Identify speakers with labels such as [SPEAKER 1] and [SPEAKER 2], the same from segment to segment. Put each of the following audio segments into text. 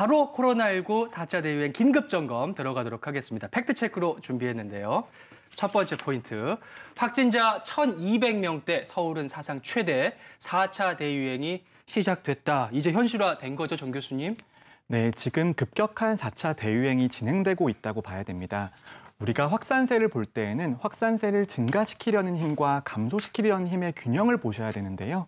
[SPEAKER 1] 바로 코로나19 4차 대유행 긴급점검 들어가도록 하겠습니다. 팩트체크로 준비했는데요. 첫 번째 포인트, 확진자 1,200명대 서울은 사상 최대 4차 대유행이 시작됐다. 이제 현실화된 거죠, 정 교수님?
[SPEAKER 2] 네, 지금 급격한 4차 대유행이 진행되고 있다고 봐야 됩니다. 우리가 확산세를 볼 때에는 확산세를 증가시키려는 힘과 감소시키려는 힘의 균형을 보셔야 되는데요.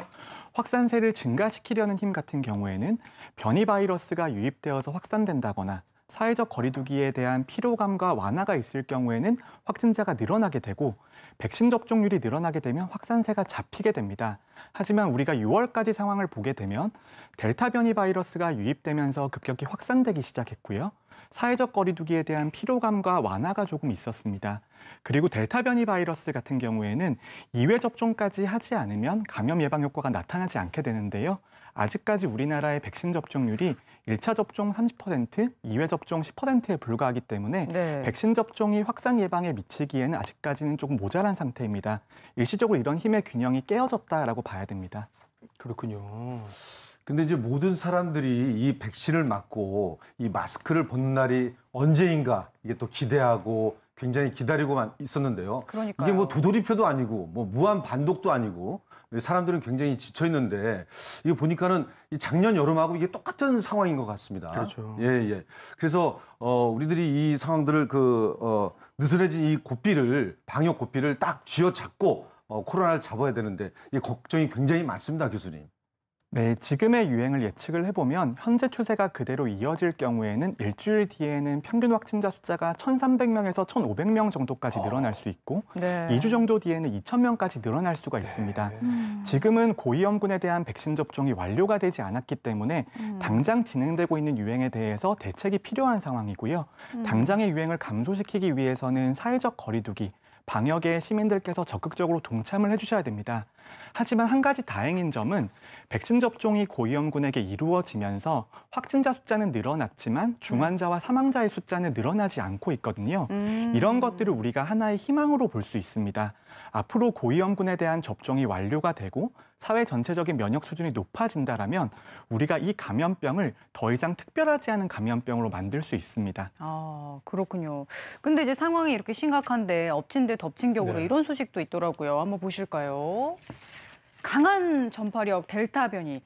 [SPEAKER 2] 확산세를 증가시키려는 힘 같은 경우에는 변이 바이러스가 유입되어서 확산된다거나 사회적 거리두기에 대한 피로감과 완화가 있을 경우에는 확진자가 늘어나게 되고 백신 접종률이 늘어나게 되면 확산세가 잡히게 됩니다. 하지만 우리가 6월까지 상황을 보게 되면 델타 변이 바이러스가 유입되면서 급격히 확산되기 시작했고요. 사회적 거리두기에 대한 피로감과 완화가 조금 있었습니다. 그리고 델타 변이 바이러스 같은 경우에는 2회 접종까지 하지 않으면 감염 예방 효과가 나타나지 않게 되는데요. 아직까지 우리나라의 백신 접종률이 1차 접종 30%, 2회 접종 10%에 불과하기 때문에 백신 접종이 확산 예방에 미치기에는 아직까지는 조금 모자란 상태입니다. 일시적으로 이런 힘의 균형이 깨어졌다라고 봐야 됩니다.
[SPEAKER 1] 그렇군요.
[SPEAKER 3] 근데 이제 모든 사람들이 이 백신을 맞고 이 마스크를 벗는 날이 언제인가 이게 또 기대하고 굉장히 기다리고만 있었는데요.
[SPEAKER 4] 그러니까요.
[SPEAKER 3] 이게 뭐 도돌이표도 아니고 뭐 무한 반독도 아니고 사람들은 굉장히 지쳐 있는데 이거 보니까는 작년 여름하고 이게 똑같은 상황인 것 같습니다.
[SPEAKER 1] 그렇죠.
[SPEAKER 3] 예. 그래서 우리들이 이 상황들을 느슨해진 이 고삐를 방역 고삐를 딱 쥐어잡고 코로나를 잡아야 되는데 이 걱정이 굉장히 많습니다, 교수님.
[SPEAKER 2] 네, 지금의 유행을 예측을 해보면 현재 추세가 그대로 이어질 경우에는 일주일 뒤에는 평균 확진자 숫자가 1,300명에서 1,500명 정도까지 늘어날 수 있고 2주 정도 뒤에는 2,000명까지 늘어날 수가 있습니다. 지금은 고위험군에 대한 백신 접종이 완료가 되지 않았기 때문에 당장 진행되고 있는 유행에 대해서 대책이 필요한 상황이고요. 당장의 유행을 감소시키기 위해서는 사회적 거리두기, 방역에 시민들께서 적극적으로 동참을 해주셔야 됩니다. 하지만 한 가지 다행인 점은 백신 접종이 고위험군에게 이루어지면서 확진자 숫자는 늘어났지만 중환자와 사망자의 숫자는 늘어나지 않고 있거든요. 이런 것들을 우리가 하나의 희망으로 볼 수 있습니다. 앞으로 고위험군에 대한 접종이 완료가 되고 사회 전체적인 면역 수준이 높아진다라면 우리가 이 감염병을 더 이상 특별하지 않은 감염병으로 만들 수 있습니다.
[SPEAKER 4] 아, 그렇군요. 근데 이제 상황이 이렇게 심각한데 엎친 데 덮친 격으로 이런 소식도 있더라고요. 한번 보실까요? 강한 전파력 델타 변이,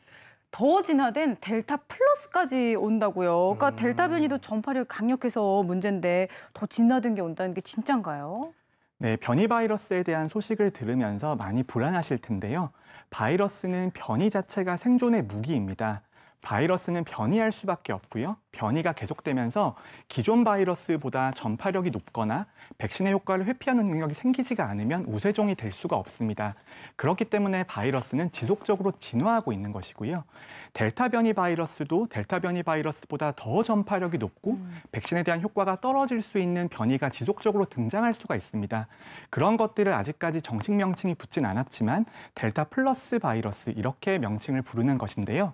[SPEAKER 4] 더 진화된 델타 플러스까지 온다고요. 그러니까 델타 변이도 전파력이 강력해서 문제인데 더 진화된 게 온다는 게 진짠가요?
[SPEAKER 2] 네, 변이 바이러스에 대한 소식을 들으면서 많이 불안하실 텐데요. 바이러스는 변이 자체가 생존의 무기입니다. 바이러스는 변이할 수밖에 없고요. 변이가 계속되면서 기존 바이러스보다 전파력이 높거나 백신의 효과를 회피하는 능력이 생기지가 않으면 우세종이 될 수가 없습니다. 그렇기 때문에 바이러스는 지속적으로 진화하고 있는 것이고요. 델타 변이 바이러스도 델타 변이 바이러스보다 더 전파력이 높고 백신에 대한 효과가 떨어질 수 있는 변이가 지속적으로 등장할 수가 있습니다. 그런 것들을 아직까지 정식 명칭이 붙진 않았지만 델타 플러스 바이러스 이렇게 명칭을 부르는 것인데요.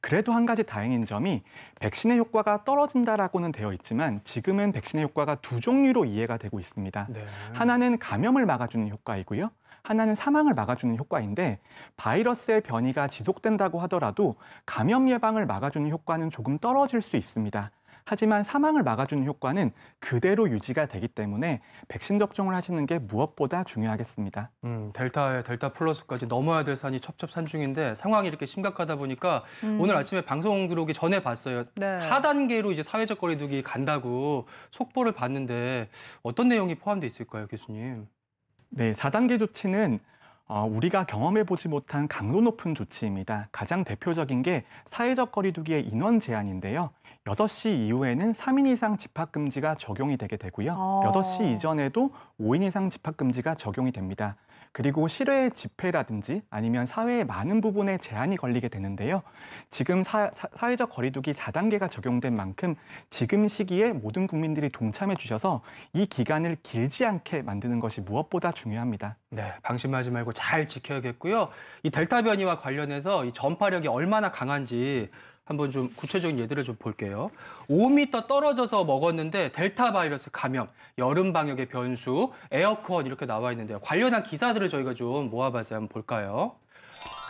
[SPEAKER 2] 그래도 한 가지 다행인 점이 백신의 효과가 떨어진다라고는 되어 있지만 지금은 백신의 효과가 두 종류로 이해가 되고 있습니다. 하나는 감염을 막아주는 효과이고요. 하나는 사망을 막아주는 효과인데 바이러스의 변이가 지속된다고 하더라도 감염 예방을 막아주는 효과는 조금 떨어질 수 있습니다. 하지만 사망을 막아주는 효과는 그대로 유지가 되기 때문에 백신 접종을 하시는 게 무엇보다 중요하겠습니다.
[SPEAKER 1] 델타에 델타 플러스까지 넘어야 될 산이 첩첩산중인데 상황이 이렇게 심각하다 보니까 오늘 아침에 방송 들어오기 전에 봤어요. 4단계로 이제 사회적 거리두기 간다고 속보를 봤는데 어떤 내용이 포함되어 있을까요, 교수님?
[SPEAKER 2] 네, 4단계 조치는 우리가 경험해보지 못한 강도 높은 조치입니다. 가장 대표적인 게 사회적 거리두기의 인원 제한인데요. 6시 이후에는 3인 이상 집합금지가 적용이 되게 되고요. 6시 이전에도 5인 이상 집합금지가 적용이 됩니다. 그리고 실외 집회라든지 아니면 사회의 많은 부분에 제한이 걸리게 되는데요. 지금 사회적 거리두기 4단계가 적용된 만큼 지금 시기에 모든 국민들이 동참해 주셔서 이 기간을 길지 않게 만드는 것이 무엇보다 중요합니다.
[SPEAKER 1] 네, 방심하지 말고 잘 지켜야겠고요. 이 델타 변이와 관련해서 이 전파력이 얼마나 강한지 한번 좀 구체적인 예들을 좀 볼게요. 5m 떨어져서 먹었는데 델타 바이러스 감염, 여름 방역의 변수, 에어컨 이렇게 나와 있는데요. 관련한 기사들을 저희가 좀 모아봐서 한번 볼까요?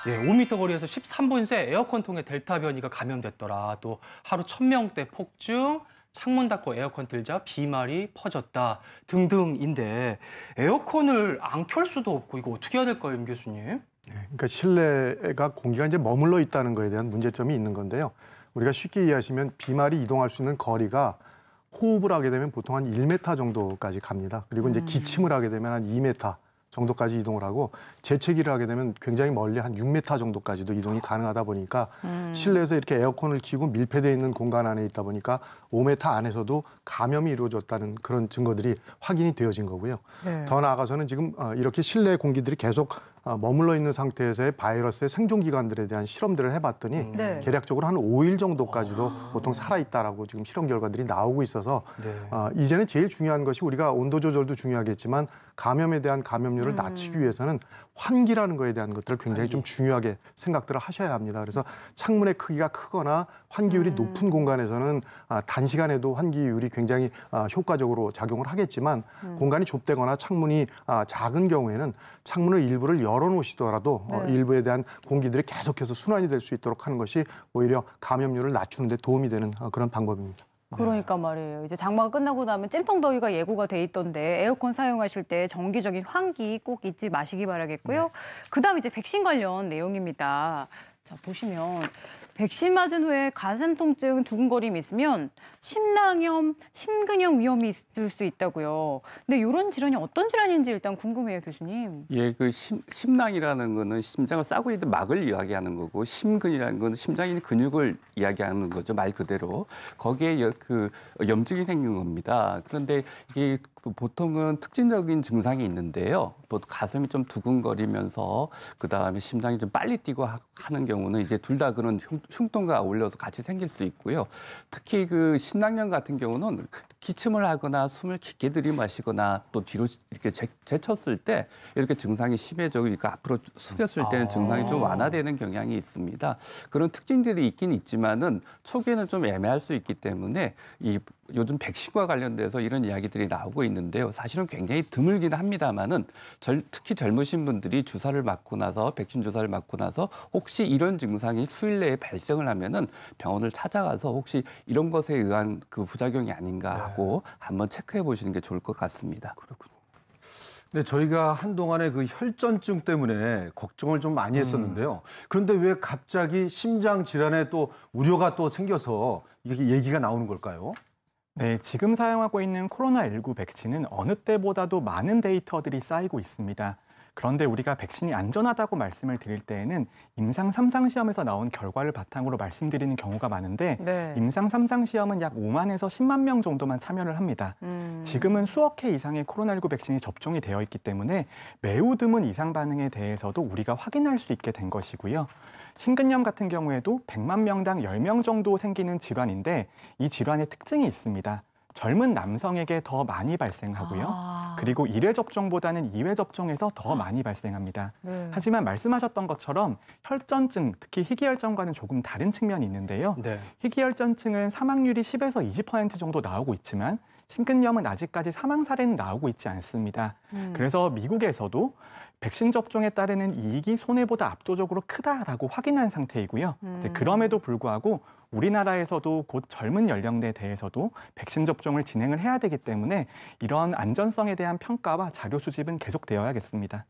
[SPEAKER 1] 예, 5m 거리에서 13분 새 에어컨 통에 델타 변이가 감염됐더라. 또 하루 1000명대 폭증, 창문 닫고 에어컨 틀자 비말이 퍼졌다 등등인데 에어컨을 안 켤 수도 없고 이거 어떻게 해야 될까요, 임 교수님?
[SPEAKER 5] 그러니까 실내가 공기가 이제 머물러 있다는 거에 대한 문제점이 있는 건데요. 우리가 쉽게 이해하시면 비말이 이동할 수 있는 거리가 호흡을 하게 되면 보통 한 1m 정도까지 갑니다. 그리고 이제 기침을 하게 되면 한 2m 정도까지 이동을 하고 재채기를 하게 되면 굉장히 멀리 한 6m 정도까지도 이동이 가능하다 보니까 실내에서 이렇게 에어컨을 켜고 밀폐되어 있는 공간 안에 있다 보니까 5m 안에서도 감염이 이루어졌다는 그런 증거들이 확인이 되어진 거고요.
[SPEAKER 4] 네.
[SPEAKER 5] 더 나아가서는 지금 이렇게 실내 공기들이 계속 머물러 있는 상태에서의 바이러스의 생존 기간들에 대한 실험들을 해봤더니
[SPEAKER 4] 네.
[SPEAKER 5] 대략적으로 한 5일 정도까지도 보통 살아있다라고 지금 실험 결과들이 나오고 있어서
[SPEAKER 1] 네.
[SPEAKER 5] 이제는 제일 중요한 것이 우리가 온도 조절도 중요하겠지만 감염에 대한 감염률을 낮추기 위해서는 환기라는 거에 대한 것들을 굉장히 좀 중요하게 생각들을 하셔야 합니다. 그래서 창문의 크기가 크거나 환기율이 높은 공간에서는 단시간에도 환기율이 굉장히 효과적으로 작용을 하겠지만 공간이 좁다거나 창문이 작은 경우에는 창문을 일부를 열어놓으시더라도 일부에 대한 공기들이 계속해서 순환이 될 수 있도록 하는 것이 오히려 감염률을 낮추는 데 도움이 되는 그런 방법입니다.
[SPEAKER 4] 그러니까 말이에요. 이제 장마가 끝나고 나면 찜통더위가 예고가 돼 있던데 에어컨 사용하실 때 정기적인 환기 꼭 잊지 마시기 바라겠고요. 그다음 이제 백신 관련 내용입니다. 자, 보시면 백신 맞은 후에 가슴 통증, 두근거림이 있으면 심낭염, 심근염 위험이 있을 수 있다고요. 근데 이런 질환이 어떤 질환인지 일단 궁금해요, 교수님.
[SPEAKER 6] 예, 그 심낭이라는 거는 심장을 싸고 있는 막을 이야기하는 거고 심근이라는 거는 심장에 있는 근육을 이야기하는 거죠, 말 그대로. 거기에 그 염증이 생긴 겁니다. 그런데 이게 보통은 특징적인 증상이 있는데요. 보통 가슴이 좀 두근거리면서 그다음에 심장이 좀 빨리 뛰고 하는 경우는 이제 둘 다 그런 흉통과 어울려서 같이 생길 수 있고요. 특히 그 심낭염 같은 경우는 기침을 하거나 숨을 깊게 들이마시거나 또 뒤로 이렇게 제쳤을 때 이렇게 증상이 심해지고 이렇게 앞으로 숙였을 때는 증상이 좀 완화되는 경향이 있습니다. 그런 특징들이 있긴 있지만은 초기에는 좀 애매할 수 있기 때문에 이 요즘 백신과 관련돼서 이런 이야기들이 나오고 있는데요. 사실은 굉장히 드물긴 합니다만은 특히 젊으신 분들이 주사를 맞고 나서 백신 주사를 맞고 나서 혹시 이런 증상이 수일 내에 발생을 하면은 병원을 찾아가서 혹시 이런 것에 의한 그 부작용이 아닌가 하고 한번 체크해 보시는 게 좋을 것 같습니다.
[SPEAKER 1] 그렇군요.
[SPEAKER 3] 네, 저희가 한동안에 그 혈전증 때문에 걱정을 좀 많이 했었는데요. 그런데 왜 갑자기 심장 질환에 또 우려가 또 생겨서 이게 얘기가 나오는 걸까요?
[SPEAKER 2] 네, 지금 사용하고 있는 코로나19 백신은 어느 때보다도 많은 데이터들이 쌓이고 있습니다. 그런데 우리가 백신이 안전하다고 말씀을 드릴 때에는 임상 3상 시험에서 나온 결과를 바탕으로 말씀드리는 경우가 많은데
[SPEAKER 4] 네.
[SPEAKER 2] 임상 3상 시험은 약 5만에서 10만 명 정도만 참여를 합니다. 지금은 수억 회 이상의 코로나19 백신이 접종이 되어 있기 때문에 매우 드문 이상 반응에 대해서도 우리가 확인할 수 있게 된 것이고요. 심근염 같은 경우에도 100만 명당 10명 정도 생기는 질환인데 이 질환의 특징이 있습니다. 젊은 남성에게 더 많이 발생하고요. 그리고 1회 접종보다는 2회 접종에서 더 많이 발생합니다.
[SPEAKER 4] 네.
[SPEAKER 2] 하지만 말씀하셨던 것처럼 혈전증, 특히 희귀혈전과는 조금 다른 측면이 있는데요.
[SPEAKER 1] 네.
[SPEAKER 2] 희귀혈전증은 사망률이 10에서 20% 정도 나오고 있지만 심근염은 아직까지 사망 사례는 나오고 있지 않습니다. 그래서 미국에서도 백신 접종에 따르는 이익이 손해보다 압도적으로 크다라고 확인한 상태이고요. 그럼에도 불구하고 우리나라에서도 곧 젊은 연령대에 대해서도 백신 접종을 진행을 해야 되기 때문에 이런 안전성에 대한 평가와 자료 수집은 계속되어야겠습니다.